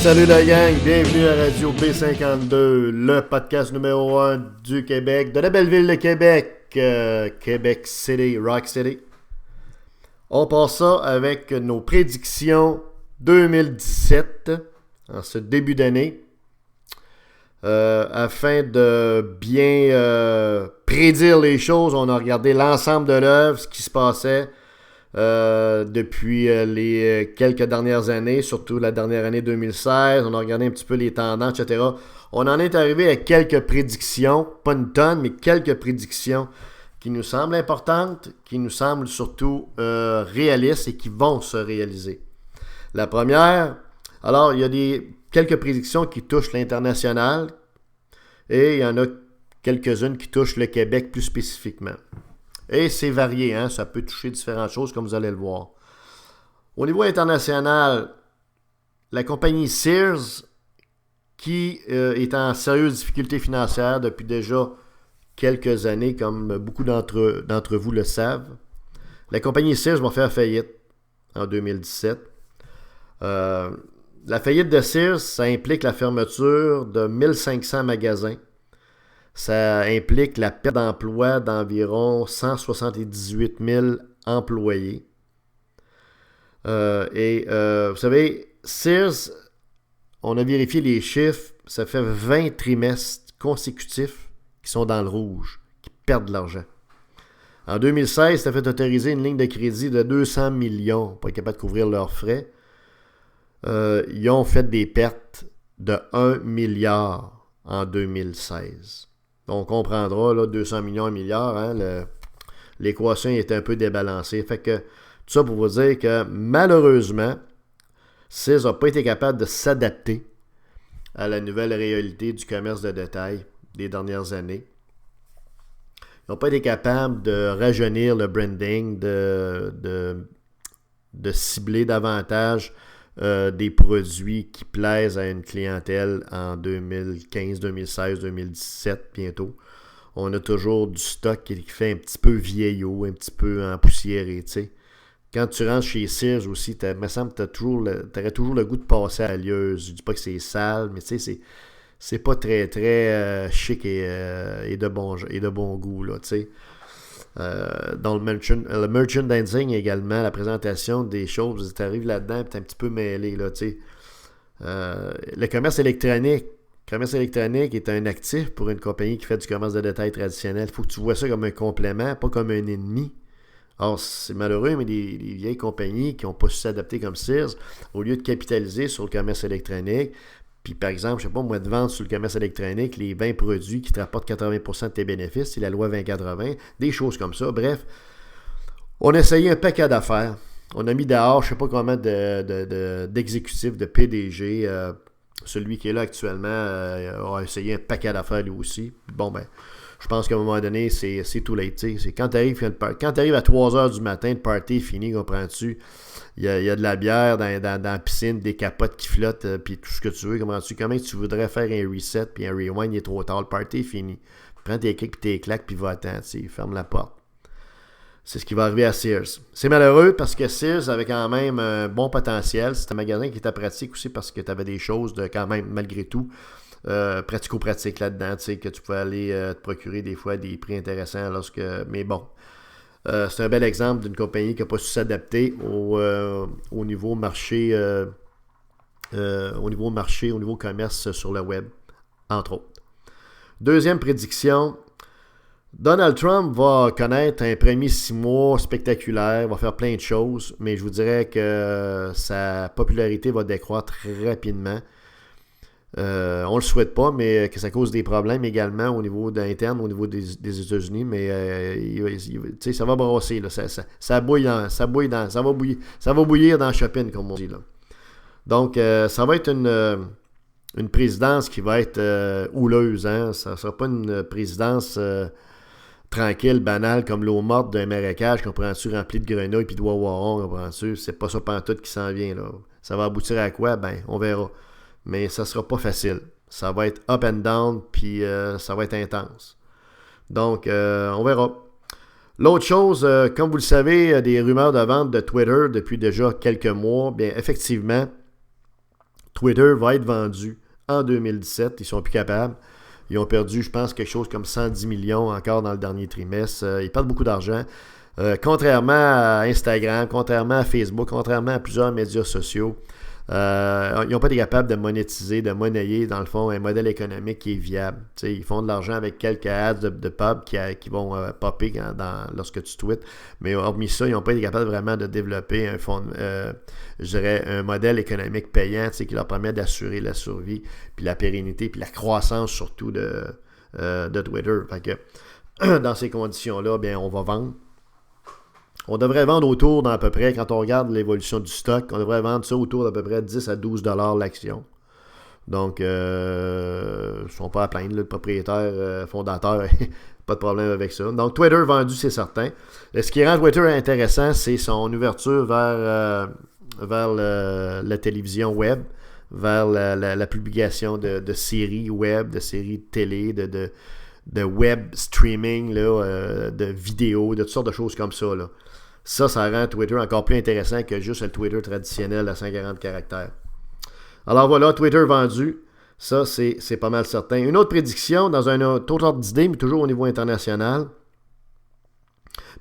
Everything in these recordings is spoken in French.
Salut la gang, bienvenue à Radio B52, le podcast numéro 1 du Québec, de la belle ville de Québec, Québec City, Rock City. On passe ça avec nos prédictions 2017, en ce début d'année, afin de bien prédire les choses. On a regardé l'ensemble de l'œuvre, ce qui se passait depuis les quelques dernières années, surtout la dernière année 2016. On a regardé un petit peu les tendances, etc. On en est arrivé à quelques prédictions, pas une tonne, mais quelques prédictions qui nous semblent importantes, qui nous semblent surtout réalistes et qui vont se réaliser. La première, alors il y a quelques prédictions qui touchent l'international et il y en a quelques-unes qui touchent le Québec plus spécifiquement. Et c'est varié, hein? Ça peut toucher différentes choses, comme vous allez le voir. Au niveau international, la compagnie Sears, qui est en sérieuse difficulté financière depuis déjà quelques années, comme beaucoup d'entre vous le savent. La compagnie Sears va faire faillite en 2017. La faillite de Sears, ça implique la fermeture de 1500 magasins. Ça implique la perte d'emploi d'environ 178 000 employés. Vous savez, Sears, on a vérifié les chiffres, ça fait 20 trimestres consécutifs qui sont dans le rouge, qui perdent de l'argent. En 2016, ça a fait autoriser une ligne de crédit de 200 millions pour être capable de couvrir leurs frais. Ils ont fait des pertes de 1 milliard en 2016. On comprendra, là, 200 millions, 1 milliard, hein, l'équation est un peu débalancée. Fait que, tout ça pour vous dire que, malheureusement, Sears n'a pas été capable de s'adapter à la nouvelle réalité du commerce de détail des dernières années. Ils n'ont pas été capables de rajeunir le branding, de cibler davantage des produits qui plaisent à une clientèle en 2015, 2016, 2017 bientôt. On a toujours du stock qui fait un petit peu vieillot, un petit peu empoussiéré, tu sais. Quand tu rentres chez Sears aussi, il me semble que tu aurais toujours le goût de passer à la lieuse. Je dis pas que c'est sale, mais tu sais, c'est pas très, très chic et de bon goût, là, tu sais. Dans le merchandising également, la présentation des choses, tu arrives là-dedans et tu es un petit peu mêlé, là, tu sais. Le commerce électronique est un actif pour une compagnie qui fait du commerce de détail traditionnel. Il faut que tu vois ça comme un complément, pas comme un ennemi. Or, c'est malheureux, mais des vieilles compagnies qui n'ont pas su s'adapter comme Sears, au lieu de capitaliser sur le commerce électronique, puis par exemple, je sais pas, moi, de vendre sur le commerce électronique les 20 produits qui te rapportent 80% de tes bénéfices, c'est la loi 2080, des choses comme ça. Bref, on a essayé un paquet d'affaires. On a mis dehors, je sais pas combien d'exécutifs, de PDG. Celui qui est là actuellement a essayé un paquet d'affaires lui aussi. Bon, ben, je pense qu'à un moment donné, c'est too late. C'est quand tu arrives à 3h du matin, le party est fini, comprends-tu? Il y a de la bière dans la piscine, des capotes qui flottent, puis tout ce que tu veux, comprends-tu? Comment tu voudrais faire un reset, puis un rewind, il est trop tard, le party est fini. Prends tes kicks, puis tes claques, puis va-t'en, ferme la porte. C'est ce qui va arriver à Sears. C'est malheureux parce que Sears avait quand même un bon potentiel. C'est un magasin qui était pratique aussi parce que tu avais des choses de quand même, malgré tout, pratico-pratique là-dedans, tu sais, que tu pouvais aller te procurer des fois des prix intéressants mais bon. C'est un bel exemple d'une compagnie qui n'a pas su s'adapter au niveau marché, au niveau commerce sur le web, entre autres. Deuxième prédiction, Donald Trump va connaître un premier 6 mois spectaculaire, va faire plein de choses, mais je vous dirais que sa popularité va décroître très rapidement. On le souhaite pas, mais que ça cause des problèmes également au niveau interne, au niveau des États-Unis, mais ça va brasser, là, ça va bouillir dans Chopin, comme on dit, là. Donc, ça va être une présidence qui va être houleuse, hein. Ça ne sera pas une présidence tranquille, banale, comme l'eau morte d'un marécage, comprends-tu, rempli de grenouilles et de wawarons, comprends-tu. C'est pas ça pantoute qui s'en vient, là. Ça va aboutir à quoi? Ben, on verra. Mais ça sera pas facile. Ça va être up and down, puis ça va être intense. Donc, on verra. L'autre chose, comme vous le savez, des rumeurs de vente de Twitter depuis déjà quelques mois, bien, effectivement, Twitter va être vendu en 2017. Ils sont plus capables. Ils ont perdu, je pense, quelque chose comme 110 millions encore dans le dernier trimestre. Ils perdent beaucoup d'argent. Contrairement à Instagram, contrairement à Facebook, contrairement à plusieurs médias sociaux, ils n'ont pas été capables de monétiser, de monnayer, dans le fond, un modèle économique qui est viable. T'sais, ils font de l'argent avec quelques ads de pub qui vont popper lorsque tu tweets. Mais hormis ça, ils n'ont pas été capables vraiment de développer un modèle économique payant qui leur permet d'assurer la survie, puis la pérennité, puis la croissance surtout de Twitter. Fait que, dans ces conditions-là, bien, on va vendre. On devrait vendre autour d'à peu près, quand on regarde l'évolution du stock, on devrait vendre ça autour d'à peu près 10 à 12 $ l'action. Donc, ils ne sont pas à plaindre, le propriétaire fondateur, pas de problème avec ça. Donc, Twitter vendu, c'est certain. Ce qui rend Twitter intéressant, c'est son ouverture vers la télévision web, vers la publication de séries web, de séries de télé, de web streaming, là, de vidéos, de toutes sortes de choses comme ça, là. Ça rend Twitter encore plus intéressant que juste le Twitter traditionnel à 140 caractères. Alors voilà, Twitter vendu. Ça, c'est pas mal certain. Une autre prédiction, dans un autre ordre d'idée, mais toujours au niveau international.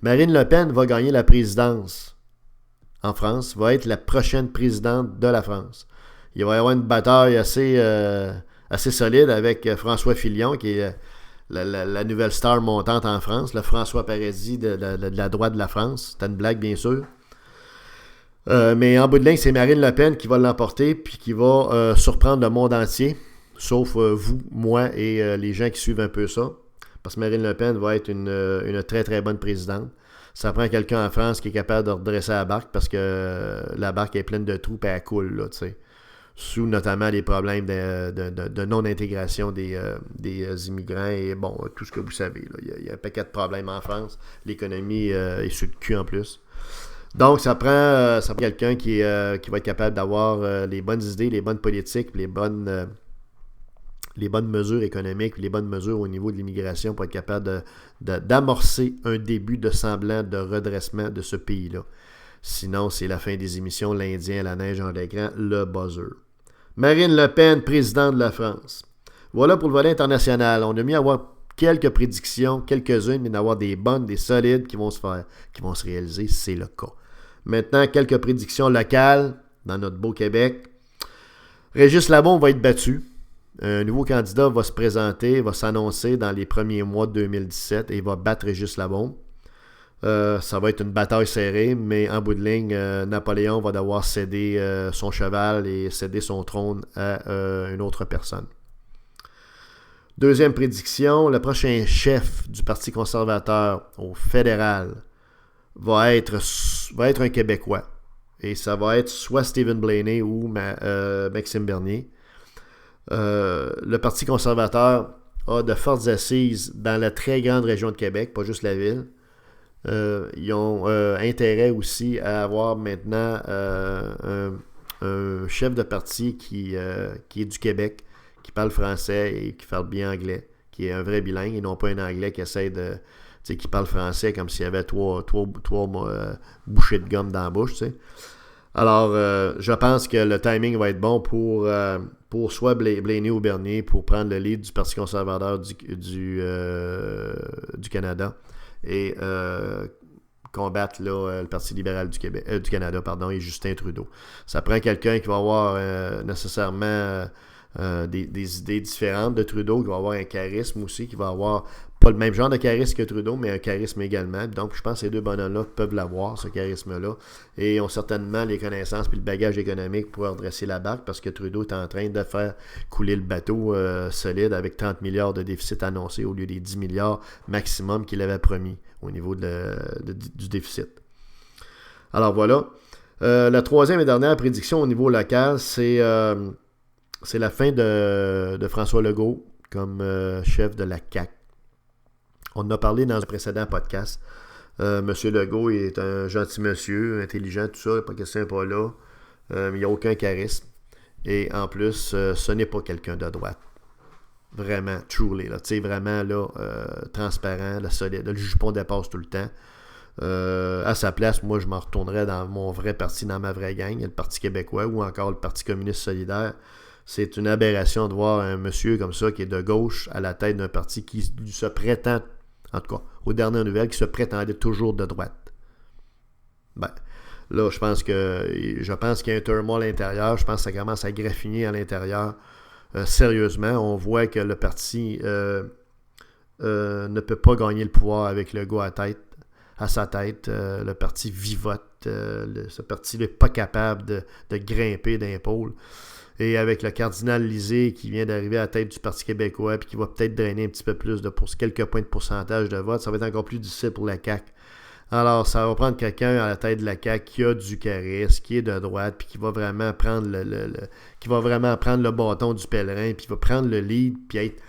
Marine Le Pen va gagner la présidence en France, va être la prochaine présidente de la France. Il va y avoir une bataille assez solide avec François Fillon, qui est la nouvelle star montante en France, le François Paradis de la droite de la France. C'était une blague, bien sûr. Mais en bout de ligne, c'est Marine Le Pen qui va l'emporter puis qui va surprendre le monde entier, sauf vous, moi et les gens qui suivent un peu ça. Parce que Marine Le Pen va être une très très bonne présidente. Ça prend quelqu'un en France qui est capable de redresser la barque parce que la barque est pleine de trous et elle coule, là, tu sais. Sous notamment les problèmes de non-intégration des immigrants et bon, tout ce que vous savez. Il y a un paquet de problèmes en France. L'économie est sur le cul en plus. Donc, ça prend quelqu'un qui va être capable d'avoir les bonnes idées, les bonnes politiques, les bonnes mesures économiques, les bonnes mesures au niveau de l'immigration pour être capable d'amorcer un début de semblant de redressement de ce pays-là. Sinon, c'est la fin des émissions, l'Indien, la neige en l'écran, le buzzer. Marine Le Pen, présidente de la France. Voilà pour le volet international. On a mis à avoir quelques prédictions, quelques-unes, mais d'avoir des bonnes, des solides qui vont se faire, qui vont se réaliser, c'est le cas. Maintenant, quelques prédictions locales dans notre beau Québec. Régis Labaume va être battu. Un nouveau candidat va se présenter, va s'annoncer dans les premiers mois de 2017 et il va battre Régis Labaume. Ça va être une bataille serrée, mais en bout de ligne, Napoléon va devoir céder son cheval et céder son trône à une autre personne. Deuxième prédiction, le prochain chef du Parti conservateur au fédéral va être un Québécois. Et ça va être soit Stephen Blaney ou Maxime Bernier. Le Parti conservateur a de fortes assises dans la très grande région de Québec, pas juste la ville. Ils ont intérêt aussi à avoir maintenant un chef de parti qui est du Québec, qui parle français et qui parle bien anglais, qui est un vrai bilingue et non pas un anglais qui essaie qui parle français comme s'il y avait trois bouchées de gomme dans la bouche, tu sais. Alors, je pense que le timing va être bon pour soit Blaney ou Bernier pour prendre le lead du Parti conservateur du Canada et combattre là, le Parti libéral du Canada et Justin Trudeau. Ça prend quelqu'un qui va avoir nécessairement des idées différentes de Trudeau, qui va avoir un charisme aussi, qui va avoir pas le même genre de charisme que Trudeau, mais un charisme également. Donc, je pense que ces deux bonhommes-là peuvent l'avoir, ce charisme-là, et ont certainement les connaissances et le bagage économique pour redresser la barque, parce que Trudeau est en train de faire couler le bateau solide avec 30 milliards de déficit annoncé au lieu des 10 milliards maximum qu'il avait promis au niveau du déficit. Alors voilà. La troisième et dernière prédiction au niveau local, c'est la fin de François Legault comme chef de la CAQ. On en a parlé dans un précédent podcast. Monsieur Legault est un gentil monsieur, intelligent, tout ça, pas question pas là. Il n'y a aucun charisme. Et en plus, ce n'est pas quelqu'un de droite. Vraiment, truly, là, tu sais, vraiment là, transparent, solide. Le jupon dépasse tout le temps. À sa place, moi, je m'en retournerais dans mon vrai parti, dans ma vraie gang, le Parti québécois ou encore le Parti communiste solidaire. C'est une aberration de voir un monsieur comme ça qui est de gauche à la tête d'un parti qui se prétend, en tout cas, aux dernières nouvelles, qui se prétendait toujours de droite. Ben, là, je pense qu'il y a un turmoil à l'intérieur. Je pense que ça commence à graffiner à l'intérieur. Sérieusement, on voit que le parti ne peut pas gagner le pouvoir avec le gars à sa tête. Le parti vivote. Ce parti n'est pas capable de grimper d'épaule. Et avec le cardinal Lisée qui vient d'arriver à la tête du Parti québécois puis qui va peut-être drainer un petit peu plus pour quelques points de pourcentage de vote, ça va être encore plus difficile pour la CAQ. Alors, ça va prendre quelqu'un à la tête de la CAQ qui a du charisme, qui est de droite, puis qui va vraiment prendre le bâton du pèlerin, puis qui va prendre le lead, puis être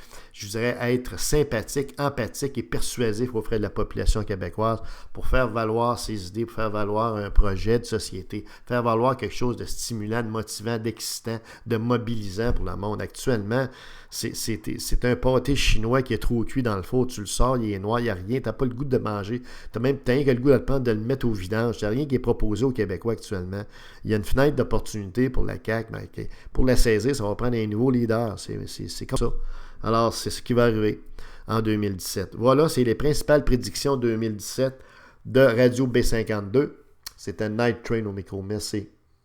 sympathique, empathique et persuasif auprès de la population québécoise pour faire valoir ses idées, pour faire valoir un projet de société, faire valoir quelque chose de stimulant, de motivant, d'excitant, de mobilisant pour le monde. Actuellement, c'est un pâté chinois qui est trop cuit dans le four. Tu le sors, il est noir, il n'y a rien, tu n'as pas le goût de manger. Tu n'as même pas le goût de le prendre, de le mettre au vidange. Il n'y a rien qui est proposé aux Québécois actuellement. Il y a une fenêtre d'opportunité pour la CAQ, mais pour la saisir, ça va prendre un nouveau leader. C'est comme ça. Alors, c'est ce qui va arriver en 2017. Voilà, c'est les principales prédictions 2017 de Radio B52. C'était Night Train au micro. Merci.